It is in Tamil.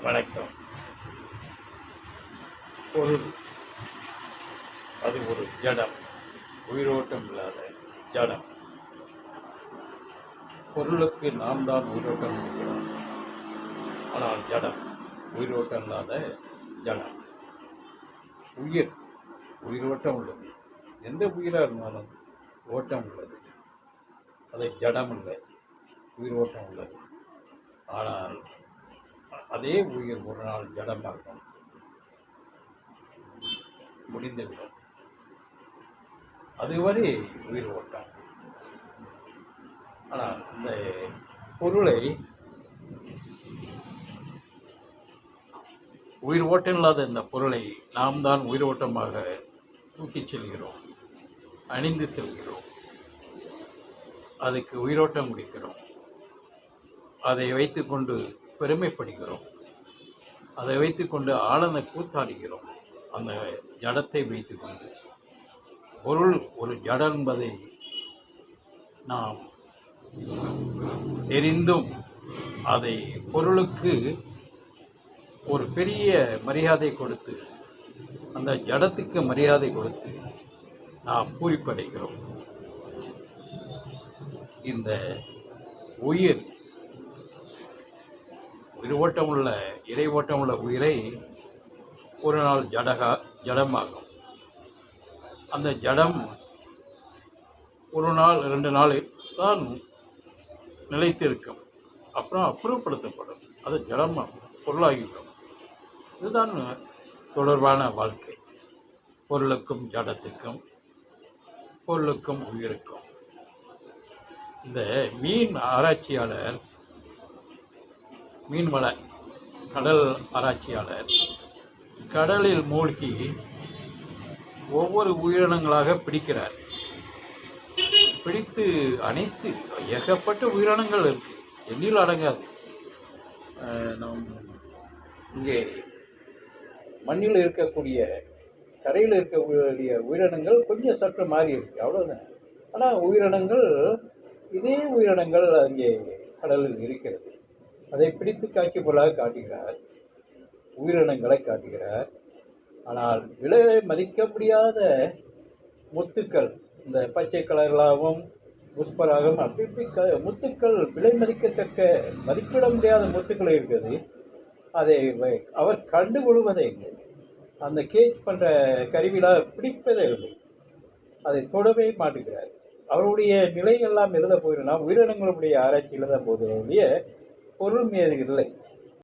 வணக்கம். பொருள் அது ஒரு ஜடம், உயிரோட்டம் இல்லாத ஜடம். பொருளுக்கு நாம் தான் உயிரோட்டம் இருக்கிறோம், ஆனால் ஜடம் உயிரோட்டம் இல்லாத ஜடம். உயிரோட்டம் உள்ளது. எந்த உயிராக இருந்தாலும் ஓட்டம் உள்ளது. அதை ஜடம் இல்லை, உயிரோட்டம் உள்ளது. ஆனால் அதே உயிர் ஒரு நாள் ஜடமாகும், முடிந்துவிடும். அதுவரை உயிர் ஓட்டம். ஆனால் இந்த பொருளை உயிர் ஓட்டம் இல்லாத இந்த பொருளை நாம் தான் உயிர் ஓட்டமாக தூக்கிச் செல்கிறோம், அணிந்து செல்கிறோம், அதுக்கு உயிரோட்டம் முடிக்கிறோம். அதை வைத்துக்கொண்டு பெருமைப்படுகிறோம், அதை வைத்துக்கொண்டு ஆனந்த கூத்தாடுகிறோம். அந்த ஜடத்தை வைத்துக்கொண்டு பொருள் ஒரு ஜடம் என்பதை நாம் தெரிந்தும் அதை பொருளுக்கு ஒரு பெரிய மரியாதை கொடுத்து, அந்த ஜடத்துக்கு மரியாதை கொடுத்து நாம் பூரிப்படைகிறோம். இந்த உயிர் ஓட்டமுள்ள இறை ஓட்டமுள்ள உயிரை ஒரு நாள் ஜடமாகும். அந்த ஜடம் ஒரு நாள் 2 நாள் தான் நிலைத்திருக்கும், அப்புறம் அப்புறப்படுத்தப்படும். அது ஜடமாகும், பொருளாகிவிடும். இதுதான் தொடர்பான வாழ்க்கை, பொருளுக்கும் ஜடத்துக்கும், பொருளுக்கும் உயிருக்கும். இந்த மீன் ஆராய்ச்சியாளர், மீன்வள கடல் ஆராய்ச்சியாளர் கடலில் மூழ்கி ஒவ்வொரு உயிரினங்களாக பிடிக்கிறார். பிடித்து அனைத்து ஏகப்பட்ட உயிரினங்கள் இருக்கு, எண்ணில் அடங்காது. நம் இங்கே மண்ணில் இருக்கக்கூடிய, கரையில் இருக்கக்கூடிய உயிரினங்கள் கொஞ்சம் சற்று மாறி இருக்கு, அவ்வளோதான். ஆனால் உயிரினங்கள், இதே உயிரினங்கள் அங்கே கடலில் இருக்கிறது. அதை பிடித்து காட்சி பொருளாக காட்டுகிறார், உயிரினங்களை காட்டுகிறார். ஆனால் விலை மதிக்க முடியாத முத்துக்கள், இந்த பச்சை கலர்களாகவும் புஷ்பராகவும் அப்படி முத்துக்கள், விலை மதிக்கத்தக்க மதிப்பிட முடியாத முத்துக்கள் இருக்குது. அதை அவர் கண்டுகொள்வதே இல்லை. அந்த கேட்ச் பண்ணுற கருவியில் பிடிப்பதே இல்லை, அதை தொடவே மாட்டுகிறார். அவருடைய நிலையெல்லாம் எதில் போயிடும்னா உயிரினங்களுடைய ஆராய்ச்சியில் தான் போகுது, பொருள் மீது இல்லை.